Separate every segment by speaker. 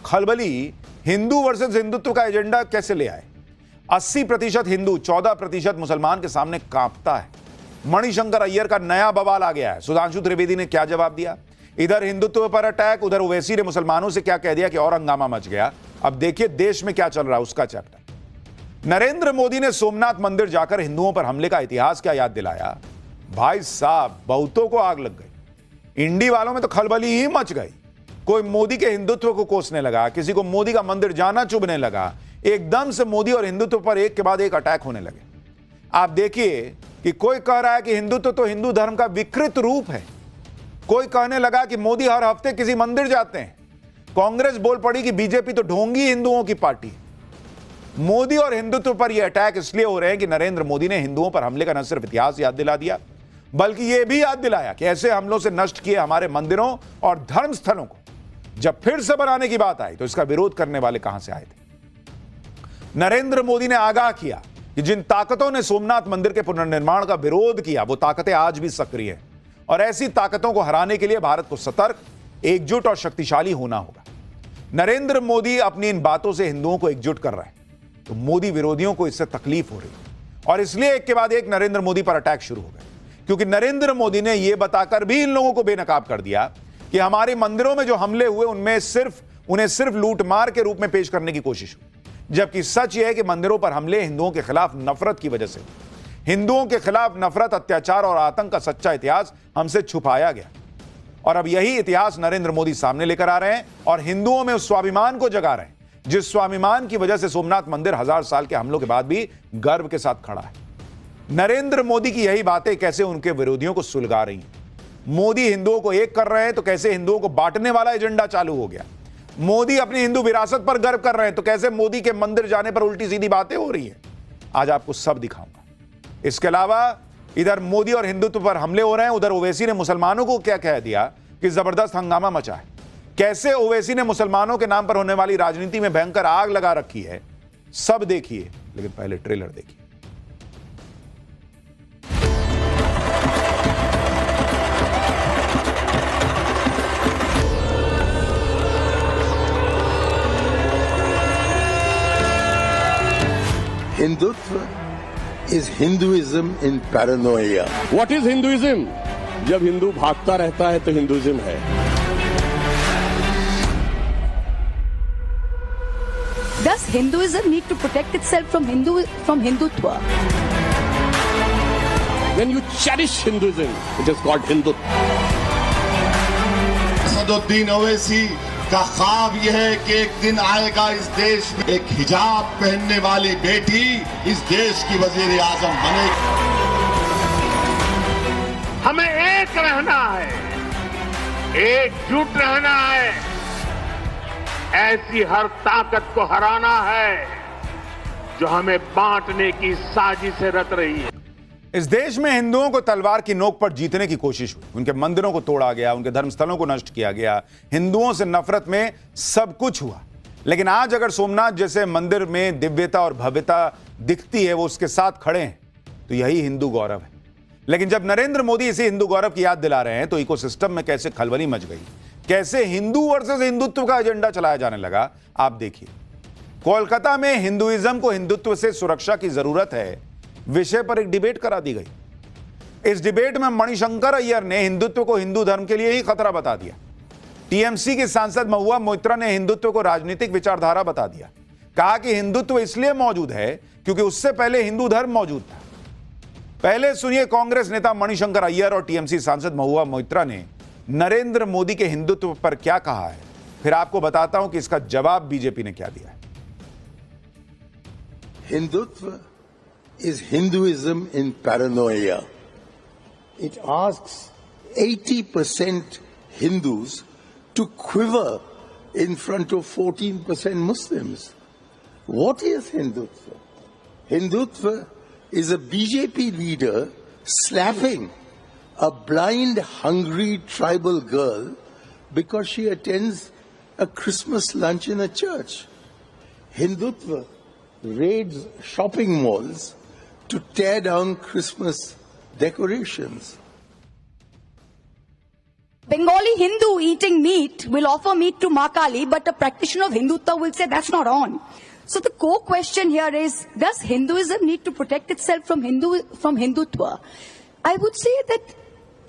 Speaker 1: खलबली हिंदू वर्सेस हिंदुत्व का एजेंडा कैसे ले आए। 80% हिंदू 14% मुसलमान के सामने कांपता है। मणिशंकर अय्यर का नया बवाल आ गया है। सुधांशु त्रिवेदी ने क्या जवाब दिया। इधर हिंदुत्व पर अटैक, उधर ओवैसी ने मुसलमानों से क्या कह दिया कि और हंगामा मच गया। अब देखिए देश में क्या चल रहा है उसका चैप्टर। नरेंद्र मोदी ने सोमनाथ मंदिर जाकर हिंदुओं पर हमले का इतिहास क्या याद दिलाया। भाई साहब, बहुतों को आग लग गई। इंडी वालों में तो खलबली ही मच गई। कोई मोदी के हिंदुत्व को कोसने लगा, किसी को मोदी का मंदिर जाना चुभने लगा। एकदम से मोदी और हिंदुत्व पर एक के बाद एक अटैक होने लगे। आप देखिए कि कोई कह रहा है कि हिंदुत्व तो हिंदू धर्म का विकृत रूप है। कोई कहने लगा कि मोदी हर हफ्ते किसी मंदिर जाते हैं। कांग्रेस बोल पड़ी कि बीजेपी तो ढोंगी हिंदुओं की पार्टी है। मोदी और हिंदुत्व पर यह अटैक इसलिए हो रहे हैं कि नरेंद्र मोदी ने हिंदुओं पर हमले का न सिर्फ इतिहास याद दिला दिया, बल्कि यह भी याद दिलाया कि ऐसे हमलों से नष्ट किए हमारे मंदिरों और धर्म स्थलों को जब फिर से बनाने की बात आई तो इसका विरोध करने वाले कहां से आए थे। नरेंद्र मोदी ने आगाह किया कि जिन ताकतों ने सोमनाथ मंदिर के पुनर्निर्माण का विरोध किया, वो ताकतें आज भी सक्रिय हैं और ऐसी ताकतों को हराने के लिए भारत को सतर्क, एकजुट और शक्तिशाली होना होगा। नरेंद्र मोदी अपनी इन बातों से हिंदुओं को एकजुट कर रहे हैं, तो मोदी विरोधियों को इससे तकलीफ हो रही है और इसलिए एक के बाद एक नरेंद्र मोदी पर अटैक शुरू हो गए। क्योंकि नरेंद्र मोदी ने यह बताकर भी इन लोगों को बेनकाब कर दिया कि हमारे मंदिरों में जो हमले हुए उनमें उन्हें सिर्फ लूटमार के रूप में पेश करने की कोशिश हुई, जबकि सच यह है कि मंदिरों पर हमले हिंदुओं के खिलाफ नफरत की वजह से। हिंदुओं के खिलाफ नफरत, अत्याचार और आतंक का सच्चा इतिहास हमसे छुपाया गया और अब यही इतिहास नरेंद्र मोदी सामने लेकर आ रहे हैं और हिंदुओं में उस स्वाभिमान को जगा रहे हैं जिस स्वाभिमान की वजह से सोमनाथ मंदिर 1000 साल के हमलों के बाद भी गर्व के साथ खड़ा है। नरेंद्र मोदी की यही बातें कैसे उनके विरोधियों को सुलगा रही हैं। मोदी हिंदुओं को एक कर रहे हैं तो कैसे हिंदुओं को बांटने वाला एजेंडा चालू हो गया। मोदी अपनी हिंदू विरासत पर गर्व कर रहे हैं तो कैसे मोदी के मंदिर जाने पर उल्टी सीधी बातें हो रही हैं। आज आपको सब दिखाऊंगा। इसके अलावा इधर मोदी और हिंदुत्व पर हमले हो रहे हैं, उधर ओवैसी ने मुसलमानों को क्या कह दिया कि जबरदस्त हंगामा मचा है। कैसे ओवैसी ने मुसलमानों के नाम पर होने वाली राजनीति में भयंकर आग लगा रखी है, सब देखिए, लेकिन पहले ट्रेलर देखिए।
Speaker 2: Hindutva is Hinduism in paranoia.
Speaker 3: What is Hinduism? जब हिंदू भागता रहता है तो हिंदुइज्म है।
Speaker 4: Does Hinduism need to protect itself from Hindutva?
Speaker 3: When you cherish Hinduism, it is called Hindutva.
Speaker 5: Asaduddin Owaisi का ख्वाब यह है कि एक दिन आएगा इस देश में एक हिजाब पहनने वाली बेटी इस देश की वजीर आजम बनेगी।
Speaker 6: हमें एक रहना है, एकजुट रहना है, ऐसी हर ताकत को हराना है जो हमें बांटने की साजिश से रच रही है।
Speaker 1: इस देश में हिंदुओं को तलवार की नोक पर जीतने की कोशिश हुई। उनके मंदिरों को तोड़ा गया, उनके धर्मस्थलों को नष्ट किया गया, हिंदुओं से नफरत में सब कुछ हुआ। लेकिन आज अगर सोमनाथ जैसे मंदिर में दिव्यता और भव्यता दिखती है, वो उसके साथ खड़े हैं, तो यही हिंदू गौरव है। लेकिन जब नरेंद्र मोदी इसे हिंदू गौरव की याद दिला रहे हैं तो इकोसिस्टम में कैसे खलबली मच गई, कैसे हिंदू वर्सेस हिंदुत्व का एजेंडा चलाया जाने लगा। आप देखिए, कोलकाता में हिंदुइज्म को हिंदुत्व से सुरक्षा की जरूरत है विषय पर एक डिबेट करा दी गई। इस डिबेट में मणिशंकर अय्यर ने हिंदुत्व को हिंदू धर्म के लिए ही खतरा बता दिया। टीएमसी की सांसद महुआ मोइत्रा ने हिंदुत्व को राजनीतिक विचारधारा बता दिया। कहा कि हिंदुत्व इसलिए मौजूद है क्योंकि उससे पहले हिंदू धर्म मौजूद था। पहले सुनिए कांग्रेस नेता मणिशंकर अय्यर और टीएमसी सांसद महुआ मोइत्रा ने नरेंद्र मोदी के हिंदुत्व पर क्या कहा है, फिर आपको बताता हूं कि इसका जवाब बीजेपी ने क्या दिया है।
Speaker 2: Hindutva is Hinduism in paranoia. It asks 80% Hindus to quiver in front of 14% Muslims. What is Hindutva? Hindutva is a BJP leader slapping a blind, hungry tribal girl because she attends a Christmas lunch in a church. Hindutva raids shopping malls to tear down Christmas decorations.
Speaker 4: Bengali Hindu eating meat will offer meat to Ma Kali, but a practitioner of Hindutva will say that's not on. So the core question here is, does Hinduism need to protect itself from Hindutva? I would say that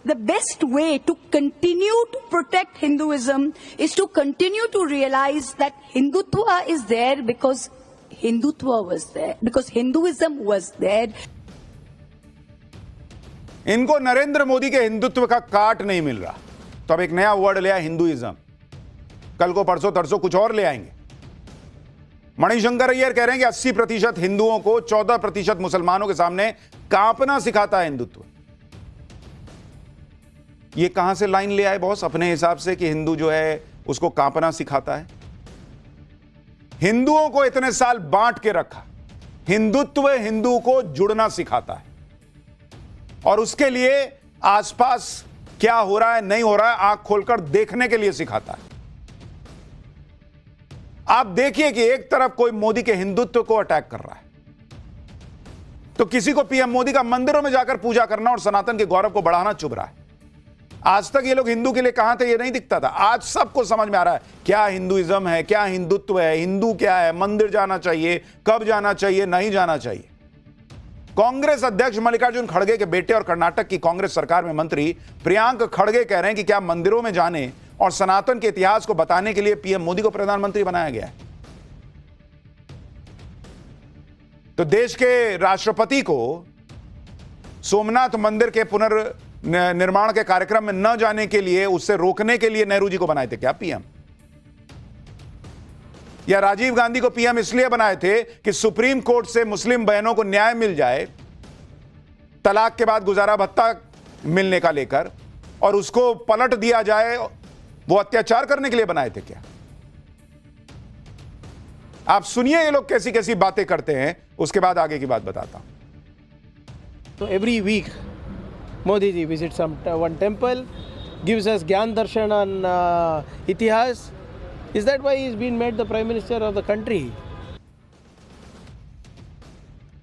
Speaker 4: the best way to continue to protect Hinduism is to continue to realize that Hindutva is there because Hindutva was there, because Hinduism was there.
Speaker 1: इनको नरेंद्र मोदी के हिंदुत्व का काट नहीं मिल रहा, तो अब एक नया वर्ड ले आया हिंदुइज्म। कल को परसों तरसों कुछ और ले आएंगे। मणिशंकर अय्यर कह रहे हैं कि 80% हिंदुओं को 14% मुसलमानों के सामने कांपना सिखाता है हिंदुत्व। ये कहां से लाइन ले आए बॉस अपने हिसाब से कि हिंदू जो है उसको कांपना सिखाता है? हिंदुओं को इतने साल बांट के रखा, हिंदुत्व हिंदू को जुड़ना सिखाता है और उसके लिए आसपास क्या हो रहा है नहीं हो रहा है आंख खोलकर देखने के लिए सिखाता है। आप देखिए कि एक तरफ कोई मोदी के हिंदुत्व को अटैक कर रहा है, तो किसी को पीएम मोदी का मंदिरों में जाकर पूजा करना और सनातन के गौरव को बढ़ाना चुभ रहा है। आज तक ये लोग हिंदू के लिए कहां थे ये नहीं दिखता था, आज सबको समझ में आ रहा है क्या हिंदुइज्म है, क्या हिंदुत्व है, हिंदू क्या है, मंदिर जाना चाहिए, कब जाना चाहिए, नहीं जाना चाहिए। कांग्रेस अध्यक्ष मल्लिकार्जुन खड़गे के बेटे और कर्नाटक की कांग्रेस सरकार में मंत्री प्रियांक खड़गे कह रहे हैं कि क्या मंदिरों में जाने और सनातन के इतिहास को बताने के लिए पीएम मोदी को प्रधानमंत्री बनाया गया है? तो देश के राष्ट्रपति को सोमनाथ मंदिर के पुनर्निर्माण के कार्यक्रम में न जाने के लिए, उससे रोकने के लिए नेहरू जी को बनाए थे क्या पीएम? या राजीव गांधी को पीएम इसलिए बनाए थे कि सुप्रीम कोर्ट से मुस्लिम बहनों को न्याय मिल जाए तलाक के बाद गुजारा भत्ता मिलने का लेकर, और उसको पलट दिया जाए, वो अत्याचार करने के लिए बनाए थे क्या? आप सुनिए ये लोग कैसी कैसी बातें करते हैं, उसके बाद आगे की बात बताता हूं।
Speaker 7: So every week, Modi ji visits one temple, gives us Gyan Darshan on Itihas. Is that why he's been made the Prime Minister of the country?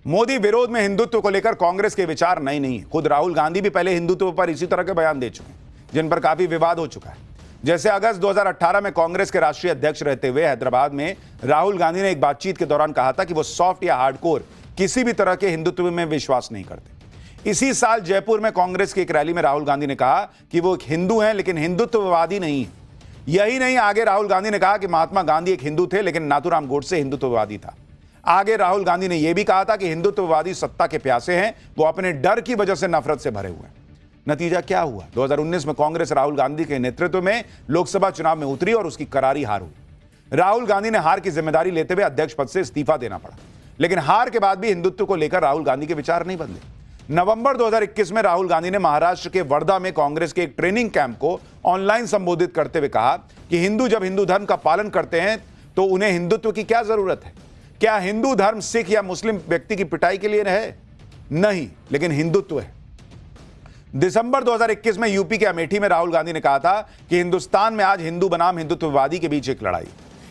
Speaker 1: Modi विरोध में हिंदुत्व को लेकर कांग्रेस के विचार नए नहीं है। खुद राहुल गांधी भी पहले हिंदुत्व पर इसी तरह के बयान दे चुके हैं, जिन पर काफी विवाद हो चुका है। जैसे अगस्त 2018 में कांग्रेस के राष्ट्रीय अध्यक्ष रहते हुए हैदराबाद में राहुल गांधी ने एक बातचीत के दौरान कहा था कि वो सॉफ्ट या हार्डकोर किसी भी तरह के हिंदुत्व में विश्वास नहीं करते। इसी साल जयपुर में कांग्रेस की एक रैली में राहुल गांधी ने कहा कि वो एक हिंदू हैं लेकिन हिंदुत्ववादी नहीं है। यही नहीं, आगे राहुल गांधी ने कहा कि महात्मा गांधी एक हिंदू थे लेकिन नाथूराम गोडसे हिंदुत्ववादी था। आगे राहुल गांधी ने यह भी कहा था कि हिंदुत्ववादी सत्ता के प्यासे हैं, वो अपने डर की वजह से नफरत से भरे हुए हैं। नतीजा क्या हुआ? 2019 में कांग्रेस राहुल गांधी के नेतृत्व में लोकसभा चुनाव में उतरी और उसकी करारी हार हुई। राहुल गांधी ने हार की जिम्मेदारी लेते हुए अध्यक्ष पद से इस्तीफा देना पड़ा, लेकिन हार के बाद भी हिंदुत्व को लेकर राहुल गांधी के विचार नहीं बदले। नवंबर 2021 में राहुल गांधी ने महाराष्ट्र के वर्धा में कांग्रेस के एक ट्रेनिंग कैंप को ऑनलाइन संबोधित करते हुए कहा कि हिंदू जब हिंदू धर्म का पालन करते हैं तो उन्हें हिंदुत्व की क्या जरूरत है? क्या हिंदू धर्म सिख या मुस्लिम व्यक्ति की पिटाई के लिए है? नहीं, लेकिन हिंदुत्व है। दिसंबर 2021 में यूपी के अमेठी में राहुल गांधी ने कहा था कि हिंदुस्तान में आज हिंदू बनाम हिंदुत्ववादी के बीच एक लड़ाई।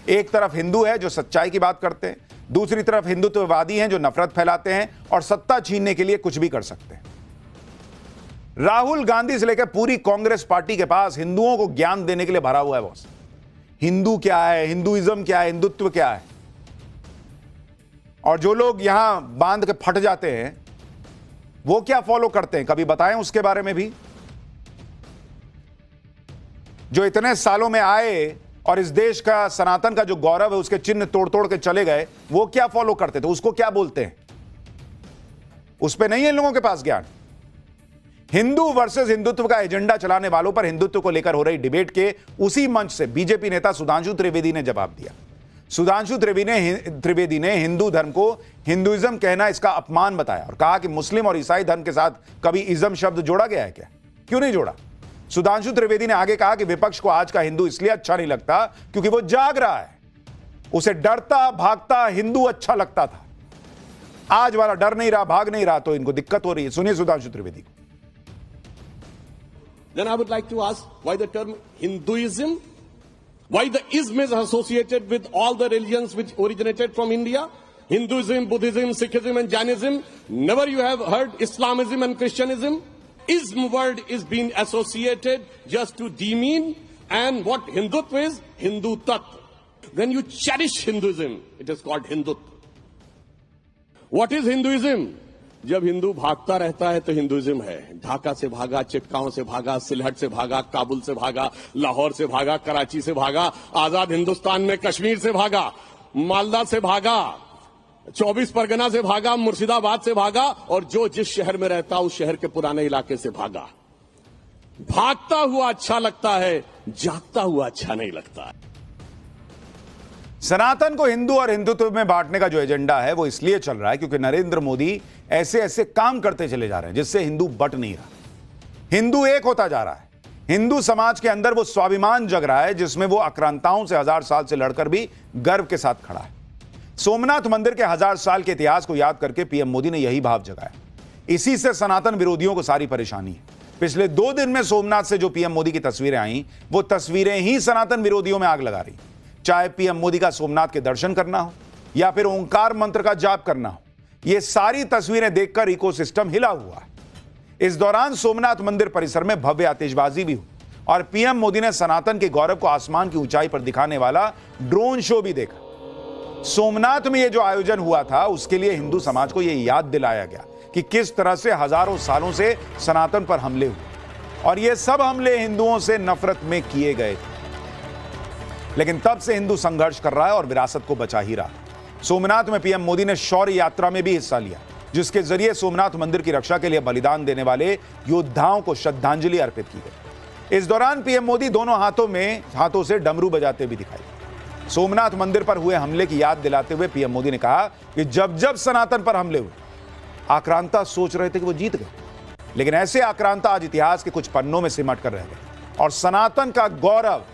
Speaker 1: एक तरफ हिंदू है जो सच्चाई की बात करते हैं, दूसरी तरफ हिंदुत्ववादी हैं जो नफरत फैलाते हैं और सत्ता छीनने के लिए कुछ भी कर सकते हैं। राहुल गांधी से लेकर पूरी कांग्रेस पार्टी के पास हिंदुओं को ज्ञान देने के लिए भरा हुआ है बॉस। हिंदू क्या है, हिंदुइज्म क्या है, हिंदुत्व क्या है। और जो लोग यहां बांध के फट जाते हैं वो क्या फॉलो करते हैं, कभी बताएं उसके बारे में भी। जो इतने सालों में आए और इस देश का सनातन का जो गौरव है उसके चिन्ह तोड़ तोड़ के चले गए, वो क्या फॉलो करते थे, उसको क्या बोलते हैं? उस पे नहीं है इन लोगों के पास ज्ञान। हिंदू वर्सेस हिंदुत्व का एजेंडा चलाने वालों पर हिंदुत्व को लेकर हो रही डिबेट के उसी मंच से बीजेपी नेता सुधांशु त्रिवेदी ने जवाब दिया। सुधांशु त्रिवेदी ने हिंदू धर्म को हिंदुइज्म कहना इसका अपमान बताया और कहा कि मुस्लिम और ईसाई धर्म के साथ कभी इज्म शब्द जोड़ा गया है क्या? क्यों नहीं जोड़ा? सुधांशु त्रिवेदी ने आगे कहा कि विपक्ष को आज का हिंदू इसलिए अच्छा नहीं लगता क्योंकि वो जाग रहा है। उसे डरता भागता हिंदू अच्छा लगता था, आज वाला डर नहीं रहा, भाग नहीं रहा, तो इनको दिक्कत हो रही है। सुनिए सुधांशु त्रिवेदी को।
Speaker 3: Then I would like to ask why the term Hinduism, why the ism is associated with all the religions which originated from India, Hinduism, Buddhism, Sikhism and Jainism. Never you have heard Islamism and Christianism. ism word is being associated just to demean, and what Hindutva is, Hindu Tat. When you cherish Hinduism, it is called Hindutva. What is Hinduism? जब हिंदू भागता रहता है तो Hinduism है। ढाका से भागा, चिटगांव से भागा, सिलहट से भागा, काबुल से भागा, लाहौर से भागा, कराची से भागा, आजाद हिंदुस्तान में कश्मीर से भागा, मालदा से भागा, 24 परगना से भागा, मुर्शिदाबाद से भागा, और जो जिस शहर में रहता उस शहर के पुराने इलाके से भागा। भागता हुआ अच्छा लगता है, जागता हुआ अच्छा नहीं लगता।
Speaker 1: सनातन को हिंदू और हिंदुत्व में बांटने का जो एजेंडा है वो इसलिए चल रहा है क्योंकि नरेंद्र मोदी ऐसे ऐसे काम करते चले जा रहे हैं जिससे हिंदू बट नहीं रहा, हिंदू एक होता जा रहा है। हिंदू समाज के अंदर वो स्वाभिमान जग रहा है जिसमें वो आक्रांताओं से 1000 साल से लड़कर भी गर्व के साथ खड़ा है। सोमनाथ मंदिर के 1000 साल के इतिहास को याद करके पीएम मोदी ने यही भाव जगाया। इसी से सनातन विरोधियों को सारी परेशानी है। पिछले 2 दिन में सोमनाथ से जो पीएम मोदी की तस्वीरें आई वो तस्वीरें ही सनातन विरोधियों में आग लगा रही। चाहे पीएम मोदी का सोमनाथ के दर्शन करना हो या फिर ओंकार मंत्र का जाप करना हो, ये सारी तस्वीरें देखकर इकोसिस्टम हिला हुआ है। इस दौरान सोमनाथ मंदिर परिसर में भव्य आतिशबाजी भी हुई और पीएम मोदी ने सनातन के गौरव को आसमान की ऊंचाई पर दिखाने वाला ड्रोन शो भी देखा। सोमनाथ में यह जो आयोजन हुआ था उसके लिए हिंदू समाज को यह याद दिलाया गया कि किस तरह से हजारों सालों से सनातन पर हमले हुए और ये सब हमले हिंदुओं से नफरत में किए गए थे। लेकिन तब से हिंदू संघर्ष कर रहा है और विरासत को बचा ही रहा। सोमनाथ में पीएम मोदी ने शौर्य यात्रा में भी हिस्सा लिया जिसके जरिए सोमनाथ मंदिर की रक्षा के लिए बलिदान देने वाले योद्धाओं को श्रद्धांजलि अर्पित की गई। इस दौरान पीएम मोदी दोनों हाथों से डमरू बजाते भी दिखाई। सोमनाथ मंदिर पर हुए हमले की याद दिलाते हुए पीएम मोदी ने कहा कि जब जब सनातन पर हमले हुए आक्रांता सोच रहे थे कि वो जीत गए, लेकिन ऐसे आक्रांता आज इतिहास के कुछ पन्नों में सिमट कर रह गए और सनातन का गौरव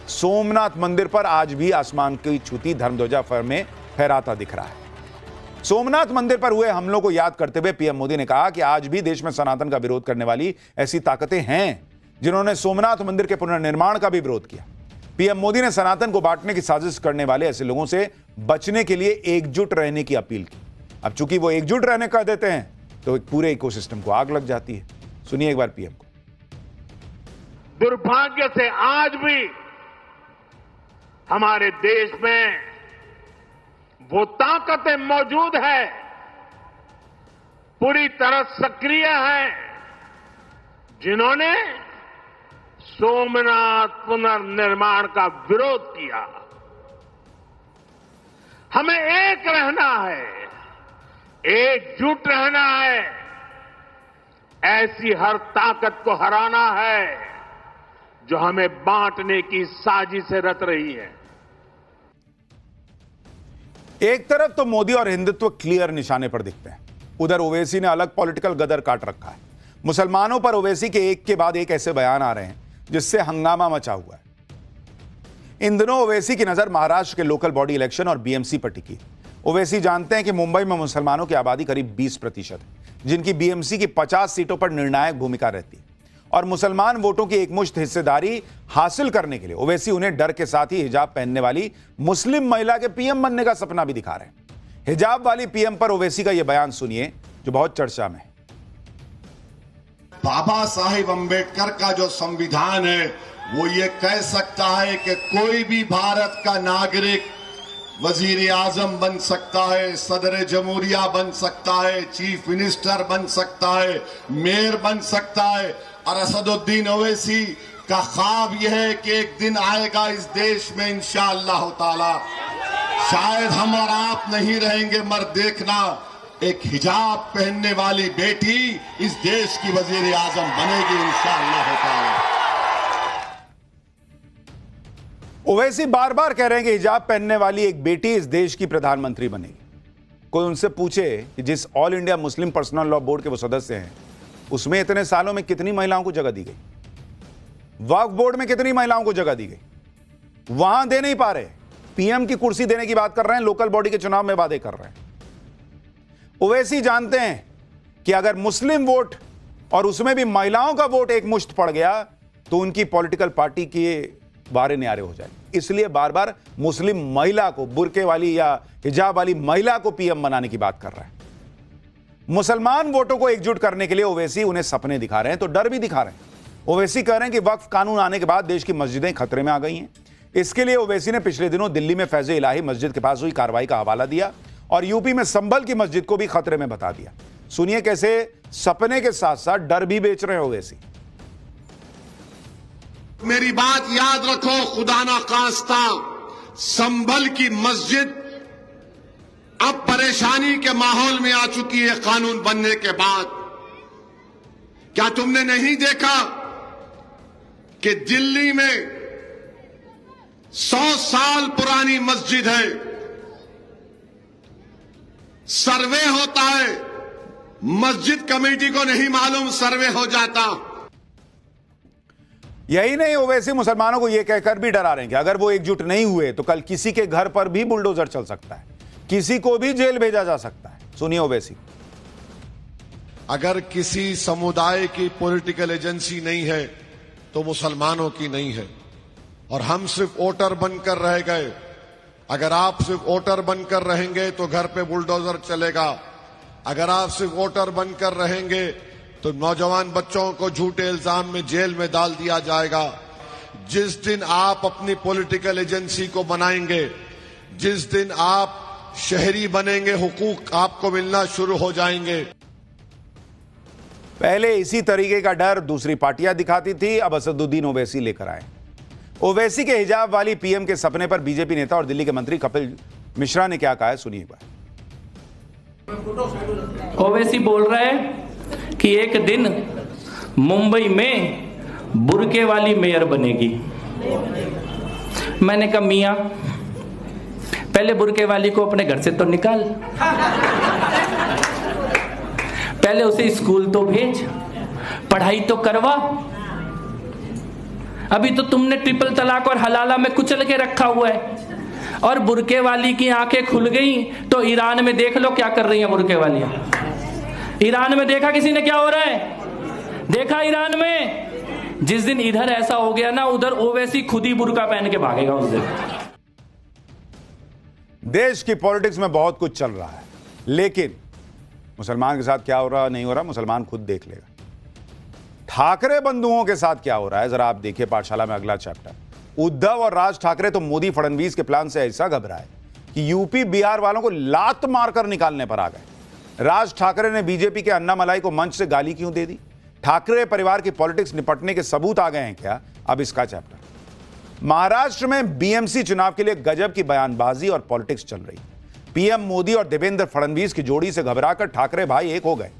Speaker 1: सोमनाथ मंदिर पर आज भी आसमान की छूती धर्मध्वजा में फहराता दिख रहा है। सोमनाथ मंदिर पर हुए हमलों को याद करते हुए पीएम मोदी ने कहा कि आज भी देश में सनातन का विरोध करने वाली ऐसी ताकतें हैं जिन्होंने सोमनाथ मंदिर के पुनर्निर्माण का भी विरोध किया। पीएम मोदी ने सनातन को बांटने की साजिश करने वाले ऐसे लोगों से बचने के लिए एकजुट रहने की अपील की। अब चूंकि वो एकजुट रहने कह देते हैं तो एक पूरे इकोसिस्टम को आग लग जाती है। सुनिए एक बार पीएम को।
Speaker 6: दुर्भाग्य से आज भी हमारे देश में वो ताकतें मौजूद है, पूरी तरह सक्रिय है, जिन्होंने सोमनाथ पुनर्निर्माण का विरोध किया। हमें एक रहना है, एकजुट रहना है, ऐसी हर ताकत को हराना है जो हमें बांटने की साजिशें रच रही है।
Speaker 1: एक तरफ तो मोदी और हिंदुत्व क्लियर निशाने पर दिखते हैं, उधर ओवैसी ने अलग पॉलिटिकल गदर काट रखा है। मुसलमानों पर ओवैसी के एक के बाद एक ऐसे बयान आ रहे हैं जिससे हंगामा मचा हुआ है। इन दिनों ओवैसी की नजर महाराष्ट्र के लोकल बॉडी इलेक्शन और बीएमसी पर टिकी। ओवैसी जानते हैं कि मुंबई में मुसलमानों की आबादी करीब 20% है, जिनकी बीएमसी की 50 सीटों पर निर्णायक भूमिका रहती है और मुसलमान वोटों की एकमुश्त हिस्सेदारी हासिल करने के लिए ओवैसी उन्हें डर के साथ ही हिजाब पहनने वाली मुस्लिम महिला के पीएम बनने का सपना भी दिखा रहे हैं। हिजाब वाली पीएम पर ओवैसी का यह बयान सुनिए जो बहुत चर्चा में है।
Speaker 5: बाबा साहिब अंबेडकर का जो संविधान है वो ये कह सकता है कि कोई भी भारत का नागरिक वजीर आजम बन सकता है, सदर जमहूरिया बन सकता है, चीफ मिनिस्टर बन सकता है, मेयर बन सकता है। और असदुद्दीन ओवैसी का ख्वाब यह है कि एक दिन आएगा इस देश में इंशाअल्लाह ताला, शायद हम और आप नहीं रहेंगे मगर देखना, एक हिजाब पहनने वाली बेटी इस देश की वजीर आजम बनेगी इंशाअल्लाह ताला।
Speaker 1: ओवैसी बार बार कह रहे हैं कि हिजाब पहनने वाली एक बेटी इस देश की प्रधानमंत्री बनेगी। कोई उनसे पूछे कि जिस all India Muslim personal law board के वो सदस्य हैं उसमें इतने सालों में कितनी महिलाओं को जगह दी गई, वक्फ बोर्ड में कितनी महिलाओं को जगह दी गई, वहां दे नहीं पा रहे। पीएम की कुर्सी देने की बात कर रहे हैं, लोकल बॉडी के चुनाव में वादे कर रहे हैं। ओवैसी जानते हैं कि अगर मुस्लिम वोट और उसमें भी महिलाओं का वोट एक मुश्त पड़ गया तो उनकी पॉलिटिकल पार्टी के बारे न्यारे हो जाएंगे। इसलिए बार बार मुस्लिम महिला को, बुर्के वाली या हिजाब वाली महिला को पीएम बनाने की बात कर रहा है। मुसलमान वोटों को एकजुट करने के लिए ओवैसी उन्हें सपने दिखा रहे हैं तो डर भी दिखा रहे हैं। ओवैसी कह रहे हैं कि वक्फ कानून आने के बाद देश की मस्जिदें खतरे में आ गई हैं। इसके लिए ओवैसी ने पिछले दिनों दिल्ली में फैज़ इलाही मस्जिद के पास हुई कार्रवाई का हवाला दिया और यूपी में संभल की मस्जिद को भी खतरे में बता दिया। सुनिए कैसे सपने के साथ साथ डर भी बेच रहे हैं ओवैसी।
Speaker 5: मेरी बात याद रखो, खुदा ना खास्ता संभल की मस्जिद अब परेशानी के माहौल में आ चुकी है कानून बनने के बाद। क्या तुमने नहीं देखा कि दिल्ली में 100 साल पुरानी मस्जिद है, सर्वे होता है, मस्जिद कमेटी को नहीं मालूम, सर्वे हो जाता।
Speaker 1: यही नहीं, ओवैसी मुसलमानों को यह कहकर भी डरा रहे हैं कि अगर वो एकजुट नहीं हुए तो कल किसी के घर पर भी बुलडोजर चल सकता है, किसी को भी जेल भेजा जा सकता है। सुनिए ओवैसी।
Speaker 5: अगर किसी समुदाय की पॉलिटिकल एजेंसी नहीं है तो मुसलमानों की नहीं है, और हम सिर्फ वोटर बनकर रह गए। अगर आप सिर्फ वोटर बनकर रहेंगे तो घर पे बुलडोजर चलेगा। अगर आप सिर्फ वोटर बनकर रहेंगे तो नौजवान बच्चों को झूठे इल्जाम में जेल में डाल दिया जाएगा। जिस दिन आप अपनी पॉलिटिकल एजेंसी को बनाएंगे, जिस दिन आप शहरी बनेंगे, हुकूक आपको मिलना शुरू हो जाएंगे।
Speaker 1: पहले इसी तरीके का डर दूसरी पार्टियां दिखाती थी, अब असदुद्दीन ओवैसी लेकर आए। ओवैसी के हिजाब वाली पीएम के सपने पर बीजेपी नेता और दिल्ली के मंत्री कपिल मिश्रा ने क्या कहा है, सुनिए एक बार।
Speaker 8: ओवैसी बोल रहा है कि एक दिन मुंबई में बुर्के वाली मेयर बनेगी। मैंने कहा मियां, पहले बुर्के वाली को अपने घर से तो निकाल, पहले उसे स्कूल तो भेज, पढ़ाई तो करवा। अभी तो तुमने ट्रिपल तलाक और हलाला में कुचल के रखा हुआ है, और बुर्के वाली की आंखें खुल गई तो ईरान में देख लो क्या कर रही हैं बुर्के वालियां। ईरान में देखा किसी ने क्या हो रहा है? देखा ईरान में? जिस दिन इधर ऐसा हो गया ना, उधर ओवैसी खुद ही बुर्का पहन के भागेगा उस दिन।
Speaker 1: देश की पॉलिटिक्स में बहुत कुछ चल रहा है, लेकिन मुसलमान के साथ क्या हो रहा नहीं हो रहा मुसलमान खुद देख लेगा। ठाकरे बंधुओं के साथ क्या हो रहा है जरा आप देखिए पाठशाला में अगला चैप्टर। उद्धव और राज ठाकरे तो मोदी फडणवीस के प्लान से ऐसा घबराए कि यूपी बिहार वालों को लात मारकर निकालने पर आ गए। राज ठाकरे ने बीजेपी के अन्नामलाई को मंच से गाली क्यों दे दी? ठाकरे परिवार की पॉलिटिक्स निपटने के सबूत आ गए हैं क्या? अब इसका चैप्टर। महाराष्ट्र में बीएमसी चुनाव के लिए गजब की बयानबाजी और पॉलिटिक्स चल रही। पीएम मोदी और देवेंद्र फडणवीस की जोड़ी से घबराकर ठाकरे भाई एक हो गए।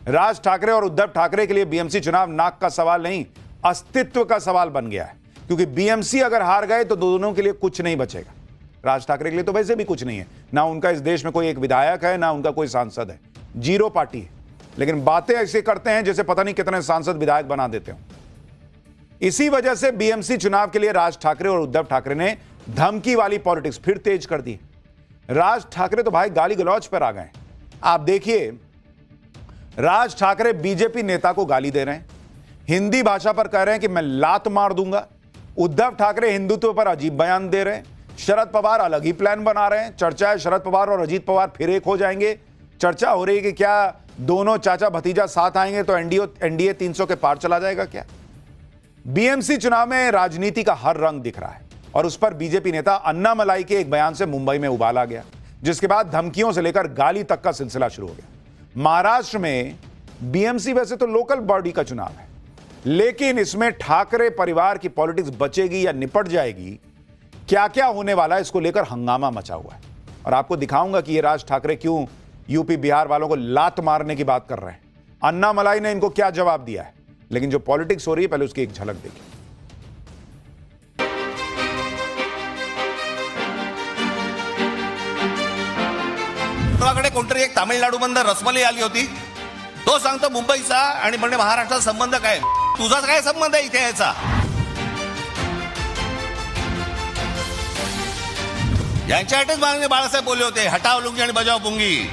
Speaker 1: राज ठाकरे और उद्धव ठाकरे के लिए बीएमसी चुनाव नाक का सवाल नहीं, अस्तित्व का सवाल बन गया है, क्योंकि बीएमसी अगर हार गए तो दोनों के लिए कुछ नहीं बचेगा। राज ठाकरे के लिए तो वैसे भी कुछ नहीं है, ना उनका इस देश में कोई एक विधायक है, ना उनका कोई सांसद है, जीरो पार्टी है, लेकिन बातें ऐसे करते हैं जैसे पता नहीं कितने सांसद विधायक बना देते हो। इसी वजह से बीएमसी चुनाव के लिए राज ठाकरे और उद्धव ठाकरे ने धमकी वाली पॉलिटिक्स फिर तेज कर दी। राज ठाकरे तो भाई गाली गलौज पर आ गए। आप देखिए, राज ठाकरे बीजेपी नेता को गाली दे रहे हैं, हिंदी भाषा पर कह रहे हैं कि मैं लात मार दूंगा। उद्धव ठाकरे हिंदुत्व पर अजीब बयान दे रहे हैं। शरद पवार अलग ही प्लान बना रहे हैं। चर्चा है शरद पवार और अजीत पवार फिर एक हो जाएंगे। चर्चा हो रही है कि क्या दोनों चाचा भतीजा साथ आएंगे तो एनडीए 300 के पार चला जाएगा क्या? बीएमसी चुनाव में राजनीति का हर रंग दिख रहा है, और उस पर बीजेपी नेता अन्नामलाई के एक बयान से मुंबई में उबाल आ गया, जिसके बाद धमकियों से लेकर गाली तक का सिलसिला शुरू हो गया। महाराष्ट्र में बीएमसी वैसे तो लोकल बॉडी का चुनाव है, लेकिन इसमें ठाकरे परिवार की पॉलिटिक्स बचेगी या निपट जाएगी, क्या क्या होने वाला है, इसको लेकर हंगामा मचा हुआ है। और आपको दिखाऊंगा कि ये राज ठाकरे क्यों यूपी बिहार वालों को लात मारने की बात कर रहे हैं। अन्नामलाई ने इनको क्या जवाब दिया है, लेकिन जो पॉलिटिक्स हो रही है पहले उसकी एक झलक देखिए।
Speaker 9: तुझ्याकडे कोणतरी एक तामिळनाडूमधून रसमलाई आली होती, तो सांगतो मुंबईचा आणि म्हणजे महाराष्ट्राचा संबंध काय? तुझा काय संबंध आहे इथे याचा? यांच्यासाठीच माननीय बाळासाहेब बोलले होते, हटाव लुंगी आणि बजाव पुंगी।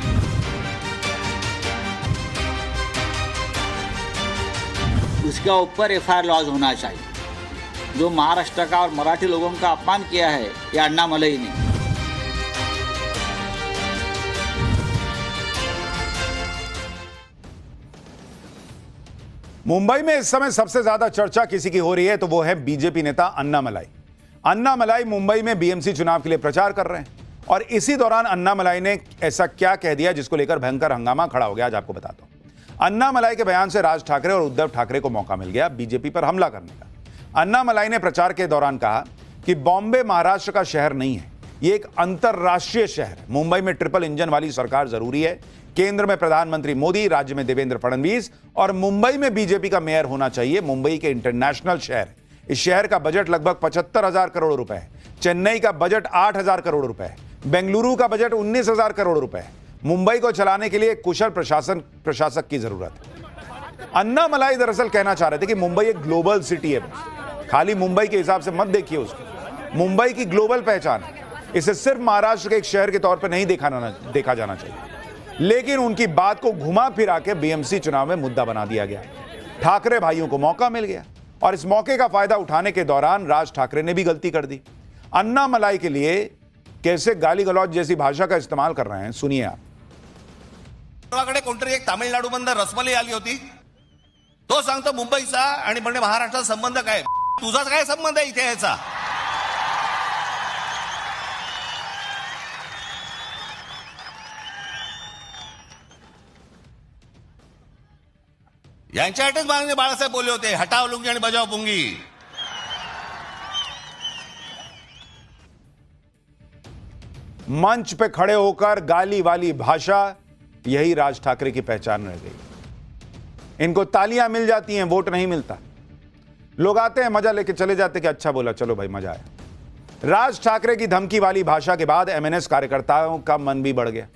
Speaker 10: उसके ऊपर एफआईआर लॉज होना चाहिए। जो महाराष्ट्र का और मराठी लोगों का अपमान किया है ये अन्नामलाई ने।
Speaker 1: मुंबई में इस समय सबसे ज्यादा चर्चा किसी की हो रही है तो वो है बीजेपी नेता अन्नामलाई। अन्नामलाई मुंबई में बीएमसी चुनाव के लिए प्रचार कर रहे हैं और इसी दौरान अन्नामलाई ने ऐसा क्या कह दिया जिसको लेकर भयंकर हंगामा खड़ा हो गया, आज आपको बताता हूं। अन्नामलाई के बयान से राज ठाकरे और उद्धव ठाकरे को मौका मिल गया बीजेपी पर हमला करने का। अन्नामलाई ने प्रचार के दौरान कहा कि बॉम्बे महाराष्ट्र का शहर नहीं है, ये एक अंतरराष्ट्रीय शहर है। मुंबई में ट्रिपल इंजन वाली सरकार जरूरी है। केंद्र में प्रधानमंत्री मोदी, राज्य में देवेंद्र फडणवीस और मुंबई में बीजेपी का मेयर होना चाहिए। मुंबई के इंटरनेशनल शहर, इस शहर का बजट लगभग 75,000 करोड़ रुपए है। चेन्नई का बजट 8,000 करोड़ रुपए है। बेंगलुरु का बजट 19,000 करोड़ रुपए है। मुंबई को चलाने के लिए एक कुशल प्रशासक की जरूरत है। अन्नामलाई दरअसल कहना चाह रहे थे कि मुंबई एक ग्लोबल सिटी है, खाली मुंबई के हिसाब से मत देखिए उसको। मुंबई की ग्लोबल पहचान है, इसे सिर्फ महाराष्ट्र के एक शहर के तौर पर नहीं देखा जाना चाहिए। लेकिन उनकी बात को घुमा फिरा के बीएमसी चुनाव में मुद्दा बना दिया गया। ठाकरे भाइयों को मौका मिल गया और इस मौके का फायदा उठाने के दौरान राज ठाकरे ने भी गलती कर दी। अन्नामलाई के लिए कैसे गाली गलौज जैसी भाषा का इस्तेमाल कर रहे हैं, सुनिए आप।
Speaker 9: कोणतरी एक तामिळनाडू बंदर रसमलाई आली होती, तो सांगतो मुंबईचा आणि म्हणजे महाराष्ट्राचा संबंध काय? तुझा काय संबंध आहे इथे याचा? यांच्यासाठीच माननीय बाळासाहेब बोलले होते, हटाव लुंगी आणि बजाव पुंगी।
Speaker 1: मंच पे खड़े होकर गाली वाली भाषा, यही राज ठाकरे की पहचान रह गई। इनको तालियां मिल जाती हैं, वोट नहीं मिलता। लोग आते हैं, मजा लेके चले जाते कि अच्छा बोला, चलो भाई मजा आया। राज ठाकरे की धमकी वाली भाषा के बाद एमएनएस कार्यकर्ताओं का मन भी बढ़ गया।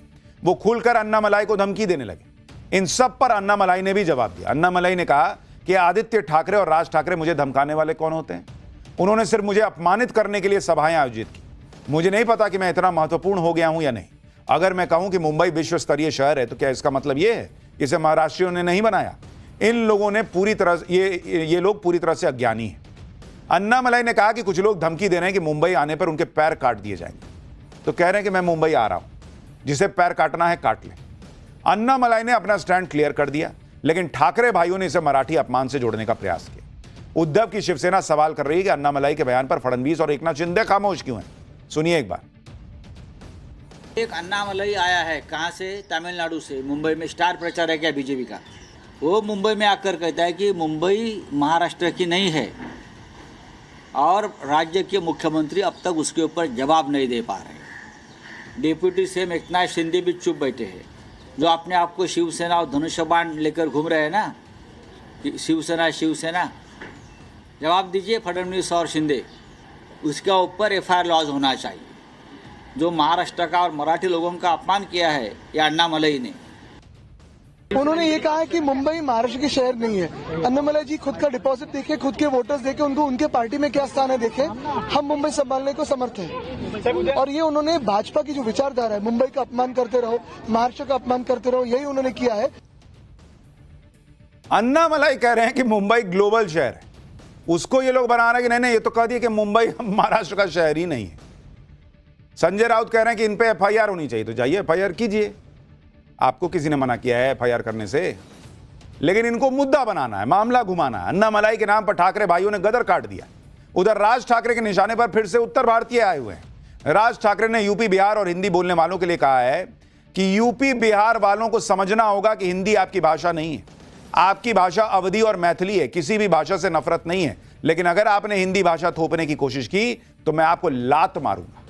Speaker 1: वो खुलकर अन्नामलाई को धमकी देने लगे। इन सब पर अन्नामलाई ने भी जवाब दिया। अन्नामलाई ने कहा कि आदित्य ठाकरे और राज ठाकरे मुझे धमकाने वाले कौन होते हैं? उन्होंने सिर्फ मुझे अपमानित करने के लिए सभाएं आयोजित की। मुझे नहीं पता कि मैं इतना महत्वपूर्ण हो गया हूं या नहीं। अगर मैं कहूं कि मुंबई विश्व स्तरीय शहर है तो क्या इसका मतलब यह है इसे महाराष्ट्रियों ने नहीं बनाया? इन लोगों ने पूरी तरह ये लोग पूरी तरह से अज्ञानी हैं। अन्नामलाई ने कहा कि कुछ लोग धमकी दे रहे हैं कि मुंबई आने पर उनके पैर काट दिए जाएंगे। तो कह रहे हैं कि मैं मुंबई आ रहा हूं, जिसे पैर काटना है काट ले। अन्नामलाई ने अपना स्टैंड क्लियर कर दिया, लेकिन ठाकरे भाइयों ने इसे मराठी अपमान से जोड़ने का प्रयास किया। उद्धव की शिवसेना सवाल कर रही है कि अन्नामलाई के बयान पर फडणवीस और एकनाथ शिंदे खामोश क्यों हैं? सुनिए एक बार।
Speaker 10: एक अन्नामलाई आया है, कहाँ से? तमिलनाडु से। मुंबई में स्टार प्रचार है क्या बीजेपी का? वो मुंबई में आकर कहता है कि मुंबई महाराष्ट्र की नहीं है और राज्य के मुख्यमंत्री अब तक उसके ऊपर जवाब नहीं दे पा रहे। डिप्यूटी सीएम एकनाथ शिंदे भी चुप बैठे हैं, जो अपने आप को शिवसेना और धनुष्यबाण लेकर घूम रहे हैं ना, शिवसेना शिवसेना। जवाब दीजिए फडणवीस और शिंदे, उसके ऊपर एफआईआर लॉज होना चाहिए। जो महाराष्ट्र का और मराठी लोगों का अपमान किया है ये अन्नामलाई ने।
Speaker 11: उन्होंने ये कहा है कि मुंबई महाराष्ट्र के शहर नहीं है। अन्नामलाई जी खुद का डिपॉजिट देखे, खुद के वोटर्स देखे, उनको उनके पार्टी में क्या स्थान है देखे। हम मुंबई संभालने को समर्थ हैं। और ये उन्होंने भाजपा की जो विचारधारा है, मुंबई का अपमान करते रहो, महाराष्ट्र का अपमान करते रहो, यही उन्होंने किया है।
Speaker 1: अन्नामलाई कह रहे हैं कि मुंबई ग्लोबल शहर है, उसको ये लोग बना रहे हैं कि नहीं, ये तो कह दिए कि मुंबई महाराष्ट्र का शहर ही नहीं है। संजय राउत कह रहे हैं कि इन पे एफआईआर होनी चाहिए, तो जाइए एफआईआर कीजिए। आपको किसी ने मना किया है एफआईआर करने से? लेकिन इनको मुद्दा बनाना है, मामला घुमाना है। अन्नामलाई के नाम पर ठाकरे भाइयों ने गदर काट दिया। उधर राज ठाकरे के निशाने पर फिर से उत्तर भारतीय आए हुए हैं। राज ठाकरे ने यूपी, बिहार और हिंदी बोलने वालों के लिए कहा है कि यूपी, बिहार वालों को समझना होगा कि हिंदी आपकी भाषा नहीं है। आपकी भाषा अवधी और मैथिली है, किसी भी भाषा से नफरत नहीं है। लेकिन अगर आपने हिंदी भाषा थोपने की कोशिश की तो मैं आपको लात मारूंगा।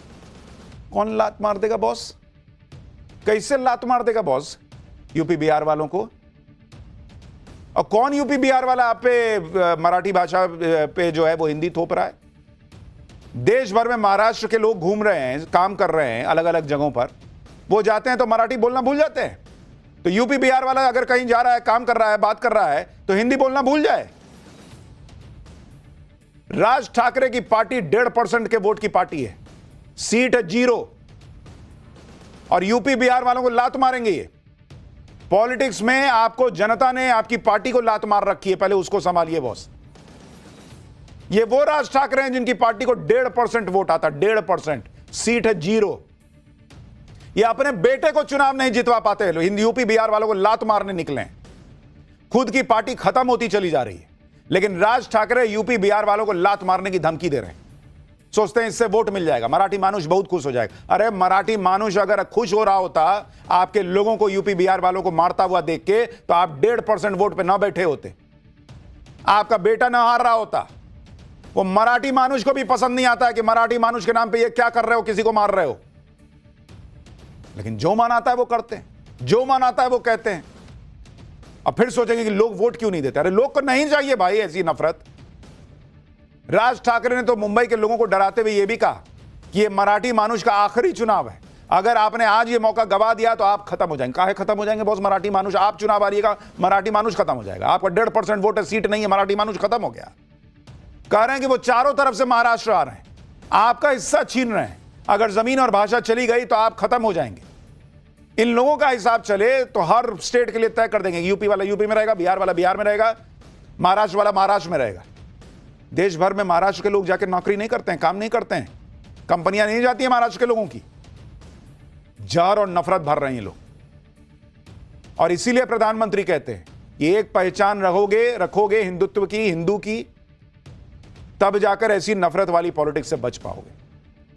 Speaker 1: कौन लात मार देगा बॉस? कैसे लात मार देगा बॉस यूपी बिहार वालों को? और कौन यूपी बिहार वाला आप पे मराठी भाषा पे जो है वो हिंदी थोप रहा है? देश भर में महाराष्ट्र के लोग घूम रहे हैं, काम कर रहे हैं अलग अलग जगहों पर। वो जाते हैं तो मराठी बोलना भूल जाते हैं। तो यूपी बिहार वाला अगर कहीं जा रहा है, काम कर रहा है, बात कर रहा है, तो हिंदी बोलना भूल जाए। राज ठाकरे की पार्टी 1.5% के वोट की पार्टी है, सीट है 0 और यूपी बिहार वालों को लात मारेंगे ये। पॉलिटिक्स में आपको जनता ने आपकी पार्टी को लात मार रखी है, पहले उसको संभालिए बॉस। ये वो राज ठाकरे हैं जिनकी पार्टी को 1.5% वोट आता, 1.5%, सीट है 0। ये अपने बेटे को चुनाव नहीं जितवा पाते, यूपी बिहार वालों को लात मारने निकले। खुद की पार्टी खत्म होती चली जा रही है, लेकिन राज ठाकरे यूपी बिहार वालों को लात मारने की धमकी दे रहे हैं। सोचते हैं इससे वोट मिल जाएगा, मराठी मानुष बहुत खुश हो जाएगा। अरे मराठी मानुष अगर खुश हो रहा होता आपके लोगों को, यूपी बिहार वालों को मारता हुआ देख के, तो आप 1.5% वोट पे ना बैठे होते, आपका बेटा ना हार रहा होता। वो मराठी मानुष को भी पसंद नहीं आता है कि मराठी मानुष के नाम पे ये क्या कर रहे हो, किसी को मार रहे हो। लेकिन जो मन आता है वो करते हैं, जो मन आता है वो कहते हैं। अब फिर सोचेंगे कि लोग वोट क्यों नहीं देते। अरे लोग को नहीं चाहिए भाई ऐसी नफरत। राज ठाकरे ने तो मुंबई के लोगों को डराते हुए यह भी कहा कि यह मराठी मानुष का आखिरी चुनाव है, अगर आपने आज ये मौका गवा दिया तो आप खत्म हो जाएंगे। काहे खत्म हो जाएंगे बॉस? मराठी मानुष, आप चुनाव हारिएगा, मराठी मानुष खत्म हो जाएगा। आपका 1.5% वोट है, सीट नहीं है, मराठी मानुष खत्म हो गया। कह रहे हैं कि वो चारों तरफ से महाराष्ट्र आ रहे हैं, आपका हिस्सा छीन रहे हैं। अगर जमीन और भाषा चली गई तो आप खत्म हो जाएंगे। इन लोगों का हिसाब चले तो हर स्टेट के लिए तय कर देंगे, यूपी वाला यूपी में रहेगा, बिहार वाला बिहार में रहेगा, महाराष्ट्र वाला महाराष्ट्र में रहेगा। देश भर में महाराष्ट्र के लोग जाकर नौकरी नहीं करते हैं, काम नहीं करते हैं, कंपनियां नहीं जाती हैं महाराष्ट्र के लोगों की। जहर और नफरत भर रहे हैं लोग। और इसीलिए प्रधानमंत्री कहते हैं कि एक पहचान रखोगे हिंदुत्व की, हिंदू की, तब जाकर ऐसी नफरत वाली पॉलिटिक्स से बच पाओगे।